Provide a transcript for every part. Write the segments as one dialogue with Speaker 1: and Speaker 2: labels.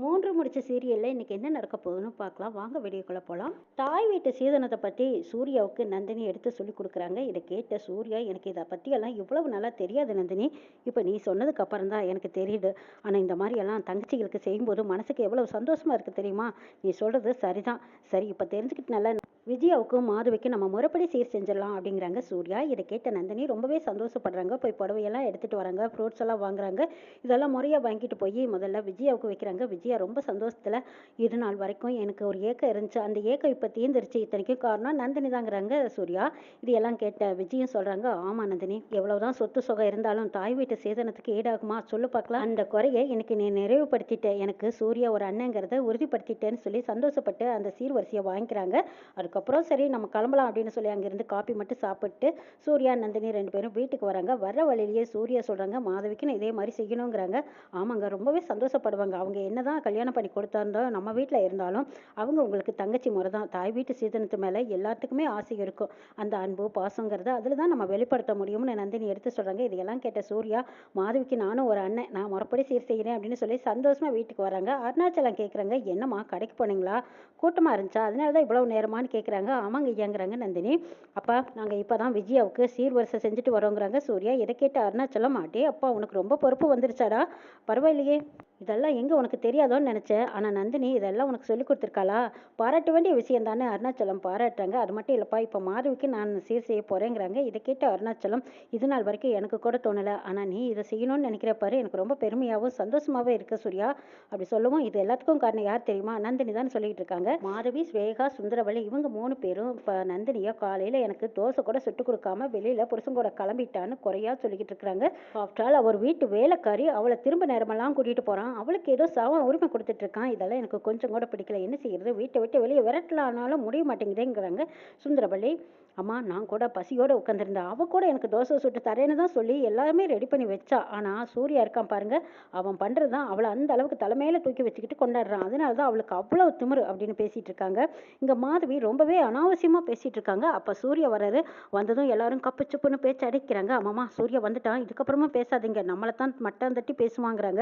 Speaker 1: 3 முடிச்ச சீரியல்ல இன்னைக்கு என்ன நடக்க போகுதுன்னு பார்க்கலாம். வாங்க வீடியோக்குள்ள போலாம். தாய் வீட்டு சீதனத்தை பத்தி சூர்யாவுக்கு நந்தினி எடுத்து சொல்லிக் குடுக்குறாங்க. இத கேட்ட சூர்யா, எனக்கு இத பத்தியெல்லாம் இவ்வளவு நாளா தெரியாது நந்தினி. இப்ப நீ சொன்னதுக்கு அப்புறம் தான் எனக்கு தெரியுது. ஆனா இந்த மாரி எல்லாம் தங்கச்சிகளுக்கு செய்யும்போது மனசுக்கு எவ்வளவு சந்தோஷமா இருக்கு தெரியுமா? நீ சொல்றது சரிதான். சரி, இப்ப தெரிஞ்சுக்கிட்டனால விஜயாவுக்கும் மாதவிக்கும் நம்ம முறைப்படி சீர் செஞ்சிடலாம் அப்படிங்கிறாங்க சூர்யா. இதை கேட்ட நந்தினி ரொம்பவே சந்தோஷப்படுறாங்க. போய் புடவையெல்லாம் எடுத்துட்டு வராங்க, ஃப்ரூட்ஸ் எல்லாம் வாங்குறாங்க. இதெல்லாம் முறையாக வாங்கிட்டு போய் முதல்ல விஜயாவுக்கு வைக்கிறாங்க. விஜயா ரொம்ப சந்தோஷத்தில், இது நாள் வரைக்கும் எனக்கு ஒரு ஏக்கம் இருந்துச்சு, அந்த ஏக்கம் இப்போ தீர்ந்துருச்சு, இத்தனைக்கும் காரணம் நந்தினி தாங்கிறாங்க சூர்யா. இது எல்லாம் கேட்ட விஜயும் சொல்கிறாங்க, ஆமாம் நந்தினி, எவ்வளவுதான் சொத்து சுகம் இருந்தாலும் தாய் வீட்டு சேதனத்துக்கு ஈடாகுமா சொல்லு பார்க்கலாம். அந்த குறையை இன்னைக்கு நீ நிறைவுபடுத்திட்ட, எனக்கு சூர்யா ஒரு அண்ணங்கிறத உறுதிப்படுத்திட்டேன்னு சொல்லி சந்தோஷப்பட்டு அந்த சீர்வரிசையை வாங்கிக்கிறாங்க. அதுக்கப்புறம் சரி நம்ம கிளம்பலாம் அப்படின்னு சொல்லி அங்கேருந்து காப்பி மட்டும் சாப்பிட்டு சூர்யா நந்தினி 2 பேரும் வீட்டுக்கு வராங்க. வர வழியிலேயே சூர்யா சொல்கிறாங்க, மாதவிக்கு நான் இதே மாதிரி செய்யணுங்கிறாங்க. ஆமாங்க, ரொம்பவே சந்தோஷப்படுவாங்க. அவங்க என்னதான் கல்யாணம் பண்ணி கொடுத்தாருந்தோம் நம்ம வீட்டில் இருந்தாலும் அவங்க உங்களுக்கு தங்கச்சி முறை தான். தாய் வீட்டு சீதனத்து மேலே எல்லாத்துக்குமே ஆசை இருக்கும். அந்த அன்பு பாசங்கிறத அதில் தான் நம்ம வெளிப்படுத்த முடியும்னு நந்தினி எடுத்து சொல்கிறாங்க. இதையெல்லாம் கேட்ட சூர்யா, மாதவிக்கு நானும் ஒரு அண்ணன், நான் முறைப்படி சீர் செய்கிறேன் அப்படின்னு சொல்லி சந்தோஷமாக வீட்டுக்கு வராங்க. அருணாச்சலம் கேட்குறாங்க, என்னம்மா கடைக்கு போனீங்களா, கூட்டமாக இருந்துச்சா, அதனால தான் இவ்வளவு நேரமானு கேட்குறாங்க. ஆமாங்க ஐயாங்கிறாங்க நந்தினி. அப்பா, நாங்கள் இப்போ தான் விஜயாவுக்கு சீர்வரிசை செஞ்சுட்டு வரோங்கிறாங்க சூர்யா. இதை கேட்ட அருணாச்சலம், அடே அப்பா, உனக்கு ரொம்ப பொறுப்பு வந்துருச்சாடா, பரவாயில்லையே, இதெல்லாம் எங்கே உனக்கு தெரியாதோன்னு நினச்சேன். ஆனால் நந்தினி இதெல்லாம் உனக்கு சொல்லி கொடுத்துருக்காளா, பாராட்ட வேண்டிய விஷயம் தானே. அருணாச்சலம் பாராட்டுறாங்க. அது மட்டும் இல்லைப்பா, இப்போ மாதவிக்கு நான் சீர் செய்ய போகிறேங்கிறாங்க. இதை கேட்ட அருணாச்சலம், இது நாள் வரைக்கும் எனக்கு கூட தோணலை, ஆனால் நீ இதை செய்யணும்னு நினைக்கிற பாரு, எனக்கு ரொம்ப பெருமையாகவும் சந்தோஷமாகவும் இருக்கு சூர்யா அப்படி சொல்லவும், இது எல்லாத்துக்கும் காரணம் யார் தெரியுமா, நந்தினி தான் சொல்லிட்டு இருக்காங்க. மாதவி, ஸ்வேகா, சுந்தரவள்ளி இவங்க 3 பேரும் இப்போ நந்தினியை காலையில் எனக்கு தோசை கூட சுட்டு கொடுக்காம வெளியில் புருஷன் கூட கிளம்பிட்டான்னு குறையா சொல்லிக்கிட்டு இருக்கிறாங்க. ஆஃப்டர் ஆல் அவர் வீட்டு வேலைக்காரி, அவளை திரும்ப நேரமெல்லாம் கூட்டிகிட்டு போகிறான், அவளுக்கு ஏதோ உரிமை கொடுத்துட்டு இருக்கான். இதெல்லாம் எனக்கு கொஞ்சம் கூட பிடிக்கல, என்ன செய்யறது, வீட்டை விட்டு வெளியே விரட்டலானாலும் முடிய மாட்டேங்குதுங்கிறாங்க சுந்தரவள்ளி. அம்மா, நான் கூட பசியோடு உட்காந்துருந்தேன், அவள் கூட எனக்கு தோசை சுட்டு தரேன்னு தான் சொல்லி எல்லாருமே ரெடி பண்ணி வச்சா. ஆனால் சூர்யா இருக்கான் பாருங்க, அவன் பண்ணுறது தான் அவளை அந்த அளவுக்கு தலைமையில தூக்கி வச்சுக்கிட்டு கொண்டாடுறான். அதனால தான் அவளுக்கு அவ்வளோ திமிரு அப்படின்னு பேசிகிட்டு இருக்காங்க. இங்கே மாதவி ரொம்பவே அனாவசியமாக பேசிகிட்டு இருக்காங்க. அப்போ சூர்யா வர்றாரு. வந்ததும் எல்லாரும் கப்பு சுப்புன்னு பேச்சு அடைக்கிறாங்க. ஆமாம்மா, சூர்யா வந்துட்டான், இதுக்கப்புறமா பேசாதீங்க, நம்மளை தான் மட்டம் தட்டி பேசுவாங்கிறாங்க.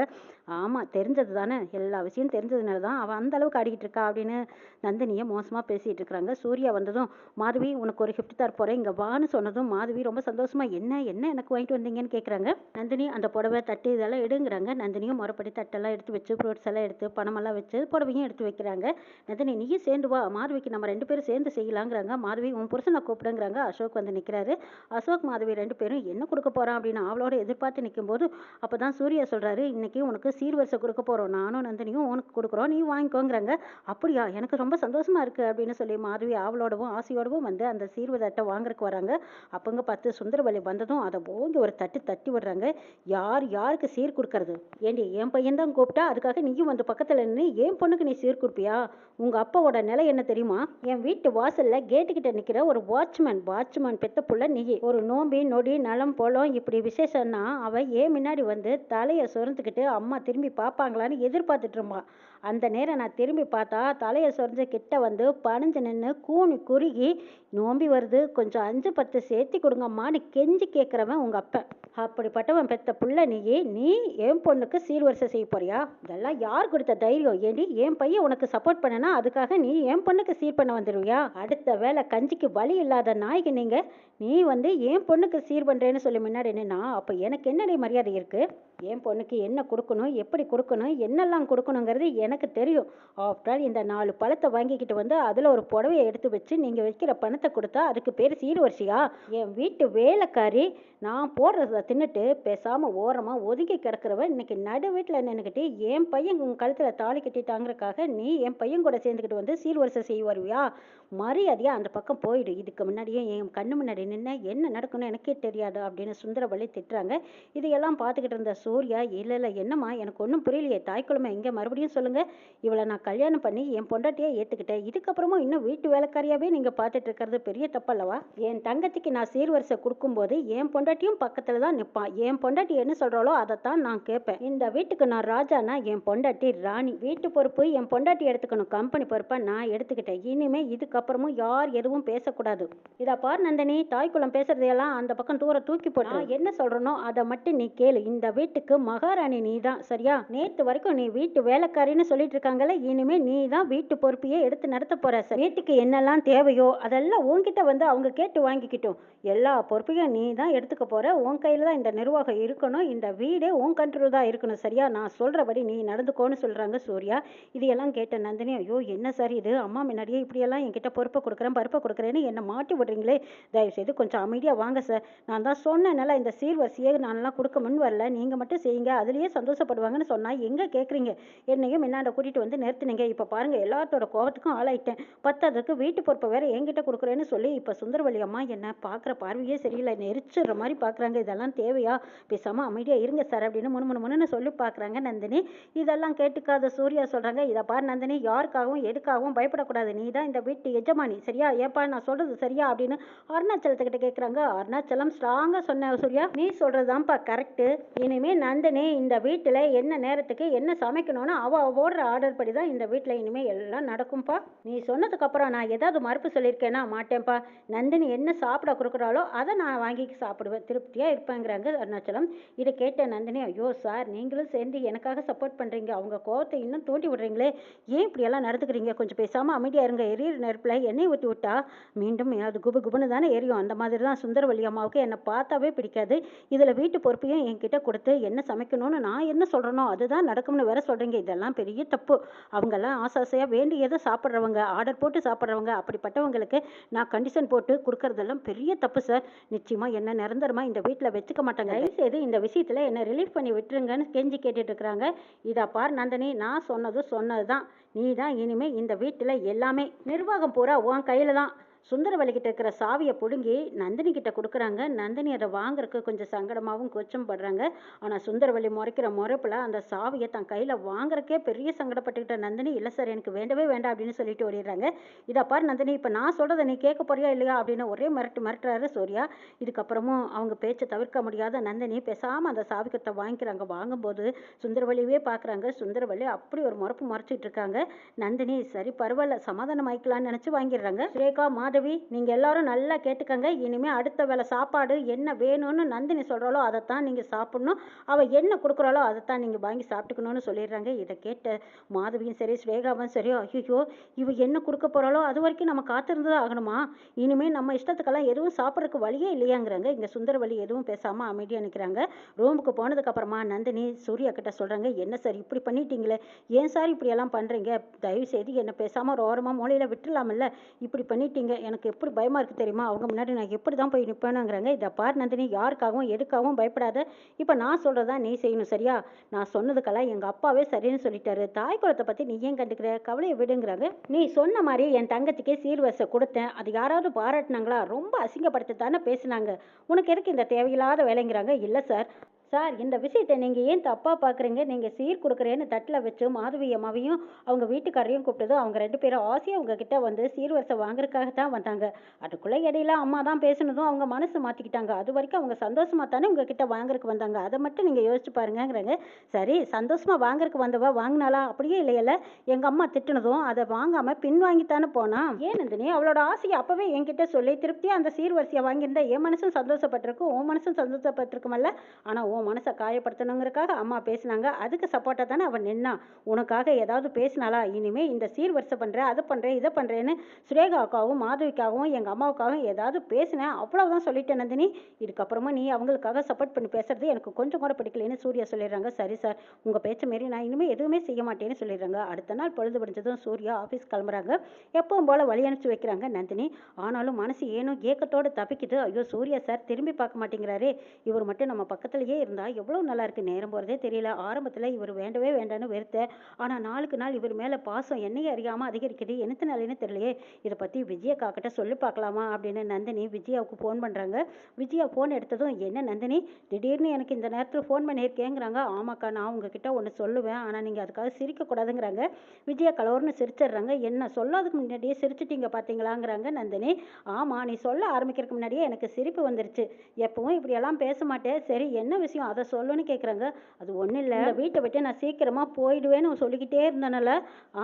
Speaker 1: ஆமாம், தெரிஞ்சது தானே, எல்லா விஷயம் தெரிஞ்சதுனால தான் அவன் அந்த அளவுக்கு ஆடிக்கிட்டு இருக்கா அப்படின்னு நந்தினியை மோசமாக பேசிகிட்டு இருக்கிறாங்க. சூர்யா வந்ததும், மாதவி உனக்கு ஒரு கிஃப்ட் தர போகிறேன், இங்கே வான்னு சொன்னதும் மாதவி ரொம்ப சந்தோஷமா, என்ன என்ன எனக்கு வாங்கிட்டு வந்தீங்கன்னு கேட்குறாங்க. நந்தினி அந்த புடவை தட்டு இதெல்லாம் எடுங்கிறாங்க. நந்தினியும் முறைப்படி தட்டெல்லாம் எடுத்து வச்சு ஃப்ரூட்ஸ் எல்லாம் எடுத்து பணமெல்லாம் வச்சு புடவையும் எடுத்து வைக்கிறாங்க. நந்தினி, நீயும் சேர்ந்து வா, மாதவிக்கு நம்ம 2 பேரும் சேர்ந்து செய்யலாங்கிறாங்க. மாதவி, உன் புருஷனை கூப்பிடுங்கிறாங்க. அசோக் வந்து நிற்கிறாரு. அசோக் மாதவி 2 பேரும் என்ன கொடுக்க போகிறான் அப்படின்னு அவளோட எதிர்பார்த்து நிற்கும் போது அப்போ தான் சூர்யா சொல்கிறாரு, இன்னைக்கு உனக்கு சீர்வரிசை கொடுக்க போகிறோம், நானும் நந்தினியும் உனக்கு கொடுக்குறோம், நீ வாங்கிக்கோங்கிறாங்க. அப்படியா, எனக்கு ரொம்ப சந்தோஷமா இருக்குது அப்படின்னு சொல்லி மாதவி ஆவலோடவும் ஆசையோடவும் வந்து அந்த சீர்வரிசை வாங்குறதுக்கு வராங்க. அப்போங்க பார்த்து சுந்தரவள்ளி வந்ததும் அதை ஓங்கி ஒரு தட்டு தட்டி விடுறாங்க. யார் யாருக்கு சீர் கொடுக்கறது, ஏண்டி என் பையன் தான் கூப்பிட்டா அதுக்காக நீயும் வந்து பக்கத்தில் நின்று என் பொண்ணுக்கு நீ சீர் கொடுப்பியா, உங்கள் அப்பாவோட நிலை என்ன தெரியுமா, என் வீட்டு வாசலில் கேட்டுக்கிட்ட நிற்கிற ஒரு வாட்ச்மேன் பெத்த புள்ள நீ, ஒரு நோம்பி நொடி நலம் போலும் இப்படி விசேஷம்னா அவள் ஏன் முன்னாடி வந்து தலையை சொரிஞ்சுக்கிட்டு அம்மா திரும்பி பார்ப்பாங்களான்னு எதிர்பார்த்துட்டு இருப்பான். அந்த நேரம் நான் திரும்பி பார்த்தா தலையை சொரிஞ்ச கிட்ட வந்து பணிஞ்சு நின்று கூனி குறுகி, நோம்பி வருது, கொஞ்சம் 5 10 சேர்த்தி கொடுங்கம்மான்னு கெஞ்சி கேட்குறவன் உங்கள் அப்பன். அப்படிப்பட்டவன் பெத்த புள்ள நீ என் பொண்ணுக்கு சீர்வரிசை செய்ய போறியா, இதெல்லாம் யார் கொடுத்த தைரியம், ஏண்டி என் பையன் உனக்கு சப்போர்ட் பண்ணனா அதுக்காக நீ என் பொண்ணுக்கு சீர் பண்ண வந்துடுவியா, அடுத்த வேலை கஞ்சிக்கு வழி இல்லாத நாய்க்கு நீங்கள், நீ வந்து என் பொண்ணுக்கு சீர் பண்ணுறேன்னு சொல்லி முன்னாடி என்னன்னா அப்போ எனக்கு என்னடி மரியாதை இருக்குது, என் பொண்ணுக்கு என்ன கொடுக்கணும், எப்படி கொடுக்கணும், என்னெல்லாம் கொடுக்கணுங்கிறது எனக்கு தெரியும். ஆஃப்டர் இந்த 4 பழத்தை வாங்கிக்கிட்டு வந்து அதில் ஒரு புடவையை எடுத்து வச்சு நீங்கள் வைக்கிற பணத்தை கொடுத்தா அதுக்கு பேர் சீர்வரிசையா, என் வீட்டு வேலைக்காரி நான் போடுறத தின்னுட்டு பேசாமல் ஓரமாக ஒதுங்கி கிடக்கிறவன் இன்னைக்கு நடு வீட்டில் நின்றுக்கிட்டு என் பையன் உங்கள் கழுத்தில் தாலி கட்டிட்டாங்கிறக்காக நீ என் பையன் கூட சேர்ந்துக்கிட்டு வந்து சீர்வரிசை செய்ய வருவியா, மரியாதையாக அந்த பக்கம் போயிடு, இதுக்கு முன்னாடியே என் கண்ணு முன்னாடி நின்று என்ன நடக்கணும் எனக்கே தெரியாது அப்படின்னு சுந்தரவள்ளி திட்டுறாங்க. இதையெல்லாம் பார்த்துக்கிட்டு இருந்த சூர்யா, இல்லை என்னம்மா எனக்கு ஒன்றும் புரியலையே, தாய்க்குழமை எங்கே மறுபடியும் சொல்லுங்கள், இவளை நான் கல்யாணம் பண்ணி என் பொண்டாட்டியே ஏற்றுக்கிட்டேன், இதுக்கப்புறமும் இன்னும் வீட்டு வேலைக்காரியாகவே நீங்கள் பார்த்துட்டு இருக்கிறது பெரிய தப்பல்லவா, என் தங்கத்துக்கு நான் சீர்வரிசை கொடுக்கும்போது என் பொண்டாட்டியும் பக்கத்தில் தான் நிற்பான், என் பொண்டாட்டி என்ன சொல்கிறாளோ அதைத்தான் நான் கேட்பேன், இந்த வீட்டுக்கு நான் ராஜானா என் பொண்டாட்டி ராணி, வீட்டு பொறுப்பு என் பொண்டாட்டி எடுத்துக்கணும், கம்பெனி பொறுப்பை நான் எடுத்துக்கிட்டேன், இனிமேல் இதுக்கப்புறமும் யார் எதுவும் பேசக்கூடாது, இதை பார் நந்தினி, தாய்க்குளம் பேசுறதையெல்லாம் அந்த பக்கம் தூர தூக்கி போட்டு என்ன சொல்கிறனோ அதை மட்டும் நீ கேளு, இந்த வீட்டு வீட்டுக்கு மகாராணி நீ தான் சரியா? நேத்து வரைக்கும் நீ வீட்டு வேலைக்காரின்னு சொல்லிட்டு இருக்காங்கல்ல, இனிமே நீ தான் வீட்டு பொறுப்பையே எடுத்து நடத்த போற சார். வீட்டுக்கு என்னெல்லாம் தேவையோ அதெல்லாம் உன்கிட்ட வந்து அவங்க கேட்டு வாங்கிக்கிட்டும். எல்லா பொறுப்பையும் நீ தான் எடுத்துக்க போற. உன் கையில தான் இந்த நிர்வாகம் இருக்கணும். இந்த வீடே உன் கண்ட்ரோல் தான் இருக்கணும் சரியா? நான் சொல்றபடி நீ நடந்துக்கோன்னு சொல்றாங்க சூர்யா. இதையெல்லாம் கேட்ட நந்தினி, ஐயோ என்ன சார் இது? அம்மா முன்னாடியே இப்படியெல்லாம் என்கிட்ட பொறுப்பை கொடுக்குறேன் பருப்பை கொடுக்குறேன்னு என்னை மாட்டி விடுறீங்களே, தயவுசெய்து கொஞ்சம் அமைதியாக வாங்க சார். நான் தான் சொன்னேன்னால இந்த சீர்வரிசையை நான்லாம் கொடுக்க முன் வரல, நீங்கள் மட்டும் செய்யுங்க, அதுலேயே சந்தோஷப்படுவாங்கன்னு சொன்னால் எங்கே கேட்குறீங்க? என்னையும் என்னாண்ட கூட்டிகிட்டு வந்து நிறுத்துனீங்க. இப்போ பாருங்கள் எல்லாத்தோட கோபத்துக்கும் ஆளாயிட்டேன். பத்தாததுக்கு வீட்டு பொறுப்பை வேற என்கிட்ட கொடுக்குறேன்னு சொல்லி இப்போ சுந்தரவல்லி அம்மா என்ன பார்க்குற பார்வையே சரியில்லை, நெரிச்சிடுற மாதிரி பார்க்குறாங்க. இதெல்லாம் தேவையா? பேசாமல் அமைதியாக இருங்க சார் அப்படின்னு முன்னு சொல்லி பார்க்குறாங்க நந்தினி. இதெல்லாம் கேட்டுக்காத சூர்யா சொல்கிறாங்க, இதை பார் நந்தினி, யாருக்காகவும் எதுக்காகவும் பயப்படக்கூடாது. நீ தான் இந்த வீட்டு எஜமானி சரியா? ஏப்பா நான் சொல்கிறது சரியா அப்படின்னு அருணாச்சலத்துக்கிட்ட கேட்குறாங்க. அருணாச்சலம் ஸ்ட்ராங்காக சொன்ன சூர்யா, நீ சொல்கிறதாம்ப்பா கரெக்டு. இனிமேல் நந்தினி இந்த வீட்டில் என்ன நேரத்துக்கு என்ன சமைக்கணும்னு அவள் ஓடுற ஆர்டர் படி தான் இந்த வீட்டில் இனிமேல் எல்லாம் நடக்கும்ப்பா. நீ சொன்னதுக்கப்புறம் நான் ஏதாவது மறுப்பு சொல்லியிருக்கேன்னா மாட்டேன்ப்பா. நந்தினி என்ன சாப்பிட கொடுக்குறாளோ அதை நான் வாங்கி சாப்பிடுவேன், திருப்தியாக இருப்பேங்கிறாங்க அருணாச்சலம். இதை கேட்ட நந்தினி, ஐயோ சார் நீங்களும் சேர்ந்து எனக்காக சப்போர்ட் பண்ணுறீங்க, அவங்க கோவத்தை இன்னும் தூண்டி விடுறீங்களே, ஏன் இப்படியெல்லாம் நடந்துக்கிறீங்க? கொஞ்சம் பேசாமல் அமைதியாக இருங்க. எரியிற நெருப்பில் எண்ணெய் ஊற்றி விட்டா மீண்டும் அது குபு குபுன்னு தானே எரியும். அந்த மாதிரி தான் சுந்தரவல்லி அம்மாவுக்கு என்னை பார்த்தாவே பிடிக்காது. இதில் வீட்டு பொறுப்பையும் என்கிட்ட கொடுத்து என்ன சமைக்கணும்னு நான் என்ன சொல்கிறேனோ அதுதான் நடக்கும்னு வேற சொல்கிறீங்க. இதெல்லாம் பெரிய தப்பு. அவங்கெல்லாம் ஆசாசையாக வேண்டியதை சாப்பிட்றவங்க, ஆர்டர் போட்டு சாப்பிட்றவங்க. அப்படிப்பட்டவங்களுக்கு நான் கண்டிஷன் போட்டு கொடுக்கறதெல்லாம் பெரிய தப்பு சார். நிச்சயமாக என்ன நிரந்தரமாக இந்த வீட்டில் வச்சுக்க மாட்டாங்க. தயவுசெய்து இந்த விஷயத்தில் என்னை ரிலீஃப் பண்ணி விட்டுருங்கன்னு கெஞ்சி கேட்டுட்டு இருக்கிறாங்க. இதை பார் நந்தினி, நான் சொன்னது தான். நீ தான் இனிமேல் இந்த வீட்டில் எல்லாமே, நிர்வாகம் பூரா உன் கையில் தான். சுந்தரவல்லிக்கிட்ட இருக்கிற சாவியை பிடுங்கி நந்தினி கிட்ட கொடுக்குறாங்க. நந்தினி அதை வாங்குறதுக்கு கொஞ்சம் சங்கடமாகவும் கூச்சம் படுறாங்க. ஆனால் சுந்தரவல்லி முறைக்கிற முறைப்பில் அந்த சாவியை தன் கையில் வாங்குறக்கே பெரிய சங்கடப்பட்டுக்கிட்ட நந்தினி, இல்லை சார் எனக்கு வேண்டவே வேண்டாம் அப்படின்னு சொல்லிட்டு ஓடிடுறாங்க. இதை பார் நந்தினி, இப்போ நான் சொல்கிறத நீ கேட்க போறியா இல்லையா அப்படின்னு ஒரே மிரட்டுறாரு சூர்யா. இதுக்கப்புறமும் அவங்க பேச்சை தவிர்க்க முடியாத நந்தினி பேசாமல் அந்த சாவிக்கத்தை வாங்கிக்கிறாங்க. வாங்கும்போது சுந்தரவல்லியே பார்க்குறாங்க. சுந்தரவல்லி அப்படி ஒரு முறைச்சிட்டு இருக்காங்க. நந்தினி சரி பரவாயில்ல சமாதானம் ஆயிக்கலாம்னு நினச்சி வாங்கிடுறாங்க. சுரேகா, மாதவி, நீங்க எல்லாரும் நல்லா கேட்டுக்கங்க. இனிமே அடுத்த வேளை சாப்பாடு என்ன வேணும்னு நந்தினி சொல்றாளோ அதைத்தான் நீங்க சாப்பிடணும், அவ என்ன கொடுக்குறாளோ அதைத்தான் நீங்க வாங்கி சாப்பிட்டுக்கணும்னு சொல்லிடுறாங்க. இதை கேட்ட மாதவியும் சரி ஸ்வேகாவும் சரி, ஐயோ இவ என்ன கொடுக்க போறாளோ அது வரைக்கும் நம்ம காத்திருந்து ஆகணுமா? இனிமே நம்ம இஷ்டத்துக்கெல்லாம் எதுவும் சாப்பிட்றதுக்கு வழியே இல்லையாங்கிறாங்க. இங்க சுந்தரவல்லி எதுவும் பேசாம அமைதியா நிற்கிறாங்க. ரூமுக்கு போனதுக்கு அப்புறமா நந்தினி சூர்யா கிட்ட சொல்றாங்க, என்ன சார் இப்படி பண்ணிட்டீங்களே, ஏன் சார் இப்படி எல்லாம் பண்றீங்க? தயவு செய்து என்ன பேசாம ஒரு ஓரமா மூலையில விட்டுலாம்ல, இப்படி பண்ணிட்டீங்க, எனக்கு எப்படி பயமாக இருக்குது தெரியுமா? அவங்க முன்னாடி நான் எப்படி தான் போய் நிற்பேனுங்கிறாங்க. இதை பார் நந்தினி, யாருக்காகவும் எதுக்காகவும் பயப்படாத. இப்போ நான் சொல்கிறதா நீ செய்யணும் சரியா? நான் சொன்னதுக்கெல்லாம் எங்கள் அப்பாவே சரின்னு சொல்லிட்டாரு. தாய் குலத்தை பற்றி நீ ஏன் கண்டுக்கிற? கவலையை விடுங்கிறாங்க. நீ சொன்ன மாதிரி என் தங்கச்சிக்கே சீர்வரிசை கொடுத்தேன், அது யாராவது பாராட்டினாங்களா? ரொம்ப அசிங்கப்படுத்த தானே பேசினாங்க. உனக்கு எதுக்கு இந்த தேவையில்லாத வேலைங்கிறாங்க. இல்லை சார், சார் இந்த விஷயத்தை நீங்கள் ஏன் தப்பாக பார்க்குறீங்க? நீங்கள் சீர் கொடுக்குறேன்னு தட்டில் வச்சு மாதவி அம்மாவையும் அவங்க வீட்டுக்காரையும் கூப்பிட்டதும் அவங்க ரெண்டு பேரும் ஆசையாக உங்ககிட்ட வந்து சீர்வரிசை வாங்குறதுக்காக தான் வந்தாங்க. அதுக்குள்ளே இடையில அம்மா தான் பேசுனதும் அவங்க மனசு மாற்றிக்கிட்டாங்க. அது வரைக்கும் அவங்க சந்தோஷமாக தானே உங்ககிட்ட வாங்குறதுக்கு வந்தாங்க. அதை மட்டும் நீங்கள் யோசிச்சு பாருங்கிறாங்க. சரி சந்தோஷமாக வாங்குறதுக்கு வந்தவா வாங்கினாலா? அப்படியே இல்லையல்ல, எங்கள் அம்மா திட்டுனதும் அதை வாங்காமல் பின் வாங்கித்தானே போனா. ஏன் நந்தினி, அவளோட ஆசையை அப்போவே என்கிட்ட சொல்லி திருப்தியாக அந்த சீர்வரிசையை வாங்கியிருந்தா என் மனசும் சந்தோஷப்பட்டிருக்கும், உன் மனசும் சந்தோஷப்பட்டிருக்குமல்ல. ஆனால் உன் மனசை காயப்படுத்தணுங்கிறக்காக அம்மா பேசினாங்க, அதுக்கு சப்போர்ட்டாக தானே அவன் நின்னா. உனக்காக ஏதாவது பேசினாளா? இனிமேல் இந்த சீர்வரிசை பண்ணுறேன், அதை பண்ணுறேன், இதை பண்ணுறேன்னு சுரேகாவுக்காகவும் மாதவிக்காகவும் எங்கள் அம்மாவுக்காகவும் ஏதாவது பேசினேன், அவ்வளோதான் சொல்லிட்டேன் நந்தினி. இதுக்கப்புறமா நீ அவங்களுக்காக சப்போர்ட் பண்ணி பேசுறது எனக்கு கொஞ்சம் கூட பிடிக்கலன்னு சூர்யா சொல்லிடுறாங்க. சரி சார், உங்கள் பேச்சை மாரி நான் இனிமேல் எதுவுமே செய்ய மாட்டேன்னு சொல்லிடுறாங்க. அடுத்த நாள் பொழுது படிஞ்சதும் சூர்யா ஆஃபீஸ் கிளம்புறாங்க. எப்பவும் போல் வழி அனுப்பிச்சு வைக்கிறாங்க நந்தினி. ஆனாலும் மனசு ஏனோ ஏக்கத்தோடு தப்பிக்குது. ஐயோ சூர்யா சார் திரும்பி பார்க்க மாட்டேங்கிறாரே, இவர் மட்டும் நம்ம பக்கத்துலேயே இருந்தால் எவ்வளோ நல்லா இருக்குது, நேரம் போகிறதே தெரியல. ஆரம்பத்தில் இவர் வேண்டவே வேண்டான்னு வெறுத்தேன், ஆனால் நாளுக்கு நாள் இவர் மேலே பாசம் என்னையே அறியாமல் அதிகரிக்குது. என்னத்தினாலேன்னு தெரியலையே, இதை பற்றி விஜயக்கா கிட்ட சொல்லி பார்க்கலாமா அப்படின்னு நந்தினி விஜயாவுக்கு ஃபோன் பண்ணுறாங்க. விஜயா ஃபோன் எடுத்ததும், என்ன நந்தினி திடீர்னு எனக்கு இந்த நேரத்தில் ஃபோன் பண்ணியிருக்கேங்கிறாங்க. ஆமாக்கா, நான் உங்ககிட்ட ஒன்று சொல்லுவேன், ஆனால் நீங்கள் அதுக்காக சிரிக்கக்கூடாதுங்கிறாங்க. விஜயா கலவர்னு சிரிச்சிடுறாங்க. என்ன சொல்லாதுக்கு முன்னாடியே சிரிச்சிட்டீங்க பார்த்தீங்களாங்கிறாங்க நந்தினி. ஆமாம், நீ சொல்ல ஆரம்பிக்கிறதுக்கு முன்னாடியே எனக்கு சிரிப்பு வந்துருச்சு. எப்பவும் இப்படியெல்லாம் பேச மாட்டேன். சரி என்ன விஷயம் விஷயம் அதை சொல்லுன்னு கேட்குறாங்க. அது ஒன்றும் இல்லை, இந்த வீட்டை விட்டு நான் சீக்கிரமாக போயிடுவேன்னு சொல்லிக்கிட்டே இருந்தனால.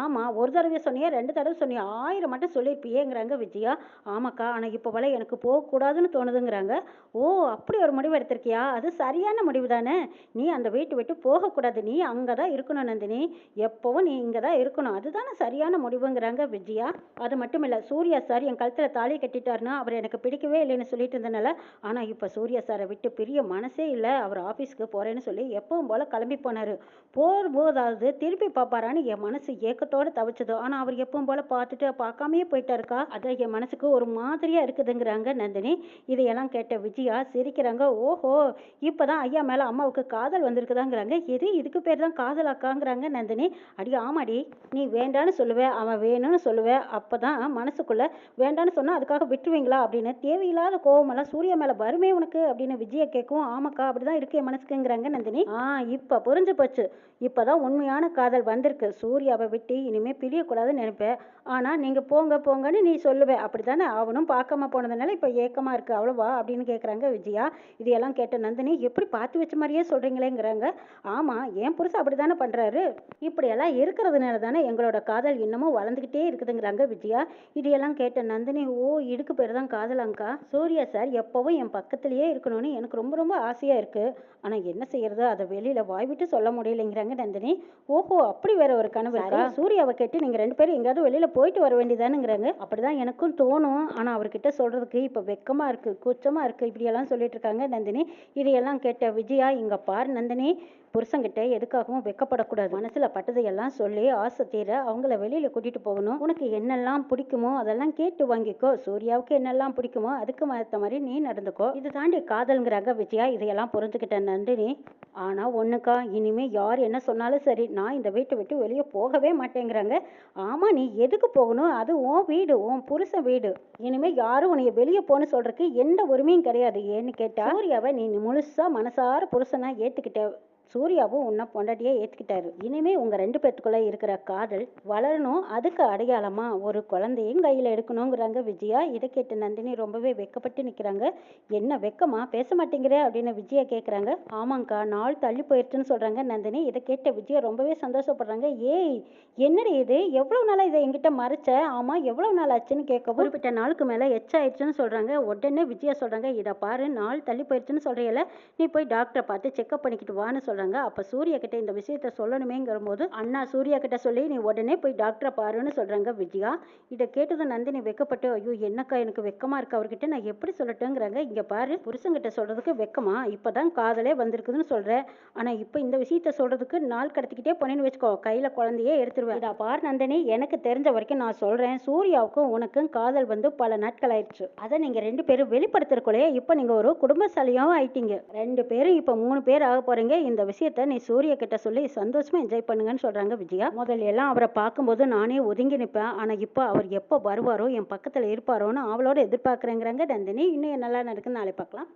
Speaker 1: ஆமாம், ஒரு தடவை சொன்னியா 2 தடவை சொன்னியா 1000 மட்டும் சொல்லியிருப்பியேங்கிறாங்க விஜயா. ஆமாக்கா, ஆனால் இப்போ போல எனக்கு போகக்கூடாதுன்னு தோணுதுங்கிறாங்க. ஓ, அப்படி ஒரு முடிவு எடுத்திருக்கியா? அது சரியான முடிவு தானே. நீ அந்த வீட்டை விட்டு போகக்கூடாது, நீ அங்கே தான் இருக்கணும் நந்தினி. எப்போவும் நீ இங்கே தான் இருக்கணும், அதுதானே சரியான முடிவுங்கிறாங்க விஜயா. அது மட்டும் இல்லை, சூர்யா சார் என் கழுத்தில் தாலி கட்டிட்டாருன்னா அவர் எனக்கு பிடிக்கவே இல்லைன்னு சொல்லிட்டு இருந்தனால. ஆனால் இப்போ சூர்யா சாரை விட்டு பிரிய மனசே இல்லை. அவர் ஆஃபீஸ்க்கு போகிறேன்னு சொல்லி எப்பவும் போல் கிளம்பி போனார். போகும்போதாவது திருப்பி பார்ப்பாரான்னு என் மனசு ஏக்கத்தோடு தவிச்சது. ஆனால் அவர் எப்பவும் போல் பார்த்துட்டு பார்க்காமையே போயிட்டாருக்கா. அதான் என் மனசுக்கு ஒரு மாதிரியாக இருக்குதுங்கிறாங்க நந்தினி. இதையெல்லாம் கேட்ட விஜயா சிரிக்கிறாங்க. ஓஹோ, இப்போதான் ஐயா மேலே அம்மாவுக்கு காதல் வந்திருக்குதாங்கிறாங்க. எது, இதுக்கு பேர் தான் காதலாக்காங்கிறாங்க நந்தினி. அடி ஆமாடி, நீ வேண்டான்னு சொல்லுவேன், அவன் வேணும்னு சொல்லுவேன், அப்போ தான் மனசுக்குள்ளே வேண்டான்னு சொன்னால் அதுக்காக விட்டுருவீங்களா அப்படின்னு தேவையில்லாத கோவமெல்லாம் சூர்யா மேலே வருமே உனக்கு அப்படின்னு விஜயா கேட்கவும். ஆமாக்கா, அப்படி தான் இருக்கு என் மனசுக்குங்கிறாங்க நந்தினி. இப்போ புரிஞ்சு போச்சு, இப்போதான் உண்மையான காதல் வந்திருக்கு. சூர்யாவை விட்டு இனிமேல் பிரியக்கூடாதுன்னு நினைப்பேன். ஆனால் நீங்கள் போங்க போங்கன்னு நீ சொல்லுவேன், அப்படி தானே. அவனும் பார்க்காம போனதுனால இப்போ ஏக்கமாக இருக்குது அவ்வளோவா அப்படின்னு கேட்குறாங்க விஜயா. இதையெல்லாம் கேட்ட நந்தினி, எப்படி பார்த்து வச்ச மாதிரியே சொல்கிறீங்களேங்கிறாங்க. ஆமாம், என் புருஷன் அப்படி தானே பண்ணுறாரு. இப்படியெல்லாம் இருக்கிறதுனால தானே எங்களோட காதல் இன்னமும் வளர்ந்துக்கிட்டே இருக்குதுங்கிறாங்க விஜயா. இதையெல்லாம் கேட்ட நந்தினி, ஓ, இதுக்கு பேர் தான் காதலாங்க்கா. சூர்யா சார் எப்போவும் என் பக்கத்துலேயே இருக்கணும்னு எனக்கு ரொம்ப ரொம்ப ஆசையாக இருக்குது. ஆனால் என்ன செய்யறது, அதை வெளியில் வாய் விட்டு சொல்ல முடியலைங்கிறாங்க நந்தினி. ஓஹோ, அப்படி வேற ஒரு கனவு இருக்கா? சூர்யாவை கேட்டு நீங்கள் 2 பேரும் எங்கேயாவது வெளியில் போயிட்டு வர வேண்டியதானுங்கிறாங்க. அப்படிதான் எனக்கும் தோணும், ஆனால் அவர்கிட்ட சொல்கிறதுக்கு இப்போ வெக்கமாக இருக்குது, கூச்சமாக இருக்குது, இப்படியெல்லாம் சொல்லிட்டு இருக்காங்க நந்தினி. இதையெல்லாம் கேட்ட விஜயா, இங்கே பார் நந்தினி, புருஷங்கிட்ட எதுக்காகவும் வெக்கப்படக்கூடாது. மனசில் பட்டதையெல்லாம் சொல்லி ஆசை தீர அவங்கள வெளியில் கூட்டிகிட்டு போகணும். உனக்கு என்னெல்லாம் பிடிக்குமோ அதெல்லாம் கேட்டு வாங்கிக்கோ. சூர்யாவுக்கு என்னெல்லாம் பிடிக்குமோ அதுக்கு ஏற்ற மாதிரி நீ நடந்துக்கோ. இது தாண்டி காதல்ங்கிறாங்க விஜயா. இதையெல்லாம் புரிஞ்சுக்கிட்ட நந்தினி, ஆனால் ஒன்றுக்கா, இனிமேல் யார் என்ன சொன்னாலும் சரி, நான் இந்த வீட்டை விட்டு வெளியே போகவே மாட்டேங்கிறாங்க. ஆமாம், நீ எதுக்கு போகணும்? அது உன் வீடு, உன் புருஷன் வீடு. இனிமேல் யாரும் உன்னைய வெளியே போன்னு சொல்கிறதுக்கு எந்த உரிமையும் கிடையாது. ஏன்னு கேட்டால் சூர்யாவை நீ முழுசாக மனசார புருஷனை ஏற்றுக்கிட்ட. சூர்யாவும் உன்னை பொண்டாட்டியே ஏற்றுக்கிட்டாரு. இனிமே உங்க 2 பேத்துக்குள்ள இருக்கிற காதல் வளரணும், அதுக்கு அடையாளமா ஒரு குழந்தையும் கையில் எடுக்கணுங்கிறாங்க விஜயா. இதை கேட்டு நந்தினி ரொம்பவே வெக்கப்பட்டு நிற்கிறாங்க. என்ன வெக்கமா, பேச மாட்டேங்கிற அப்படின்னு விஜயா கேட்குறாங்க. ஆமாங்க்கா, நாள் தள்ளி போயிடுச்சுன்னு சொல்றாங்க நந்தினி. இதை கேட்ட விஜயா ரொம்பவே சந்தோஷப்படுறாங்க. ஏய், என்னடி இது, எவ்வளவு நாளா இதை என்கிட்ட மறைச்ச? ஆமா, எவ்வளவு நாள் ஆச்சுன்னு கேட்க, குறிப்பிட்ட நாளுக்கு மேலே எச்சாயிடுச்சுன்னு சொல்றாங்க. உடனே விஜயா சொல்றாங்க, இதை பாரு, நாள் தள்ளி போயிடுச்சுன்னு சொல்றியல, நீ போய் டாக்டரை பார்த்து செக்அப் பண்ணிக்கிட்டு வான்னு சொல்றாங்க. அப்ப சூர்யா கிட்ட இந்த விஷயத்த சொல்லணுமேங்கிற போது, அண்ணா சூர்யா கிட்ட சொல்லி நீ உடனே போய் டாக்டரை பாருன்னு சொல்றாங்க விஜயா. இதை கேட்டது நந்தினி வெக்கப்பட்டு, ஐயோ என்னக்கா, எனக்கு வெக்கமா இருக்கு, அவர்கிட்ட நான் எப்படி சொல்லட்டுங்கிறாங்க. இங்க பாரு, புருஷங்கிட்ட சொல்றதுக்கு வெக்கமா, இப்பதான் காதலே வந்திருக்குதுன்னு சொல்றேன். ஆனா இப்ப இந்த விஷயத்த சொல்றதுக்கு நாள் கடத்திக்கிட்டே போனேன்னு வச்சுக்கோ, கையில குழந்தையே எடுத்துருவேன். இதா பார் நந்தினி, எனக்கு தெரிஞ்ச வரைக்கும் நான் சொல்றேன், சூர்யாவுக்கும் உனக்கும் காதல் வந்து பல நாட்கள் ஆயிடுச்சு. அதை நீங்க 2 பேரும் வெளிப்படுத்துறக்குள்ளே இப்ப நீங்க ஒரு குடும்பசாலியாவும் ஆயிட்டீங்க. 2 பேரும் இப்ப 3 பேர் ஆக போறீங்க. இந்த விஷயத்த நீ சூர்யா கிட்ட சொல்லி சந்தோஷமா என்ஜாய் பண்ணுங்கன்னு சொல்றாங்க விஜயா. முதல்ல எல்லாம் அவரை பார்க்கும்போது நானே ஒதுங்கி நிற்பேன், ஆனா இப்போ அவர் எப்போ வருவாரோ, என் பக்கத்துல இருப்பாரோன்னு அவளோட எதிர்பார்க்குறேங்கிறாங்க நந்தினி. இன்னும் நல்லா நடக்குன்னு நாளை பார்க்கலாம்.